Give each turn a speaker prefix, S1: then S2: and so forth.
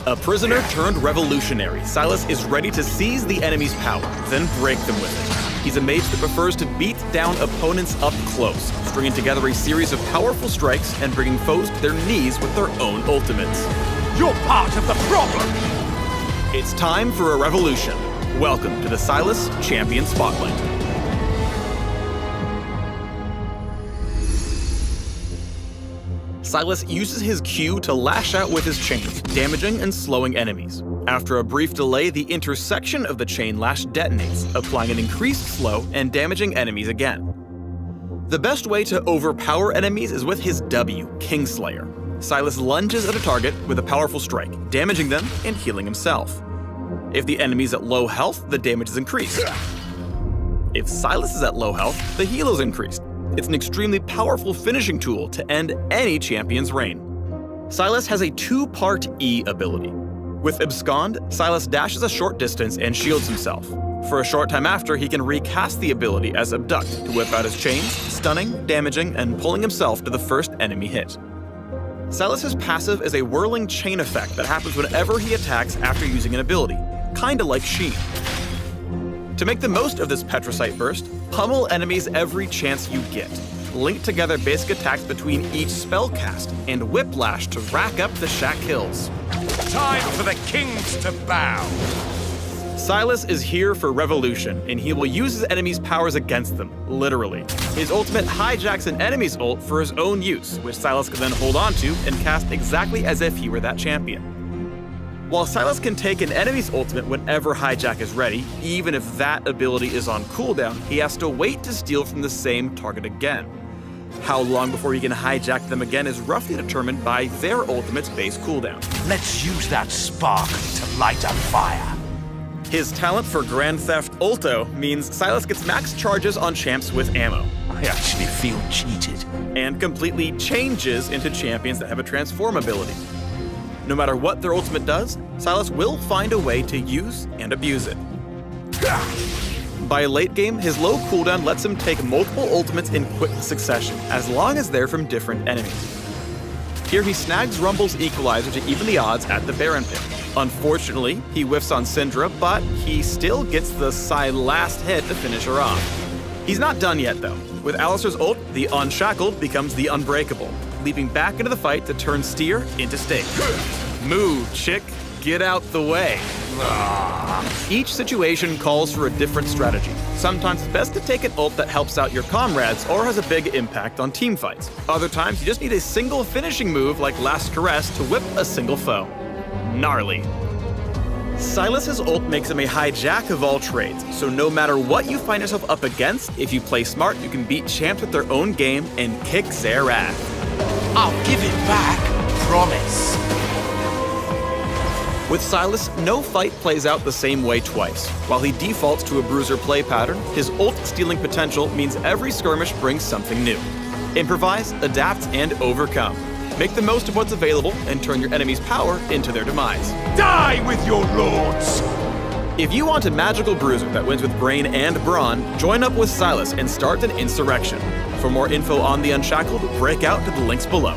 S1: A prisoner turned revolutionary, Sylas is ready to seize the enemy's power, then break them with it. He's a mage that prefers to beat down opponents up close, stringing together a series of powerful strikes and bringing foes to their knees with their own ultimates.
S2: You're part of the problem!
S1: It's time for a revolution. Welcome to the Sylas Champion Spotlight. Sylas uses his Q to lash out with his chains, damaging and slowing enemies. After a brief delay, the intersection of the chain lash detonates, applying an increased slow and damaging enemies again. The best way to overpower enemies is with his W, Kingslayer. Sylas lunges at a target with a powerful strike, damaging them and healing himself. If the enemy's at low health, the damage is increased. If Sylas is at low health, the heal is increased. It's an extremely powerful finishing tool to end any champion's reign. Sylas has a two-part E ability. With Abscond, Sylas dashes a short distance and shields himself. For a short time after, he can recast the ability as Abduct to whip out his chains, stunning, damaging, and pulling himself to the first enemy hit. Sylas's passive is a whirling chain effect that happens whenever he attacks after using an ability, kinda like Sheen. To make the most of this Petrocite burst, pummel enemies every chance you get. Link together basic attacks between each spell cast, and whiplash to rack up the shack kills.
S2: Time for the kings to bow!
S1: Sylas is here for revolution, and he will use his enemies' powers against them, literally. His ultimate hijacks an enemy's ult for his own use, which Sylas can then hold onto and cast exactly as if he were that champion. While Sylas can take an enemy's ultimate whenever hijack is ready, even if that ability is on cooldown, he has to wait to steal from the same target again. How long before he can hijack them again is roughly determined by their ultimate's base cooldown.
S2: Let's use that spark to light a fire.
S1: His talent for Grand Theft Ulto means Sylas gets max charges on champs with ammo.
S2: I actually feel cheated.
S1: And completely changes into champions that have a transform ability. No matter what their ultimate does, Sylas will find a way to use and abuse it. By late game, his low cooldown lets him take multiple ultimates in quick succession, as long as they're from different enemies. Here he snags Rumble's equalizer to even the odds at the Baron pit. Unfortunately, he whiffs on Syndra, but he still gets the last hit to finish her off. He's not done yet though. With Alistair's ult, the Unshackled becomes the Unbreakable, leaping back into the fight to turn Steer into Steak. Move, chick, get out the way. Each situation calls for a different strategy. Sometimes it's best to take an ult that helps out your comrades or has a big impact on team fights. Other times you just need a single finishing move like Last Caress to whip a single foe. Gnarly. Sylas's ult makes him a hijack of all trades, so no matter what you find yourself up against, if you play smart, you can beat champs with their own game and kick their ass.
S2: I'll give it back, promise.
S1: With Sylas, no fight plays out the same way twice. While he defaults to a bruiser play pattern, his ult-stealing potential means every skirmish brings something new. Improvise, adapt, and overcome. Make the most of what's available and turn your enemy's power into their demise.
S2: Die with your lords!
S1: If you want a magical bruiser that wins with brain and brawn, join up with Sylas and start an insurrection. For more info on the Unshackled, break out to the links below.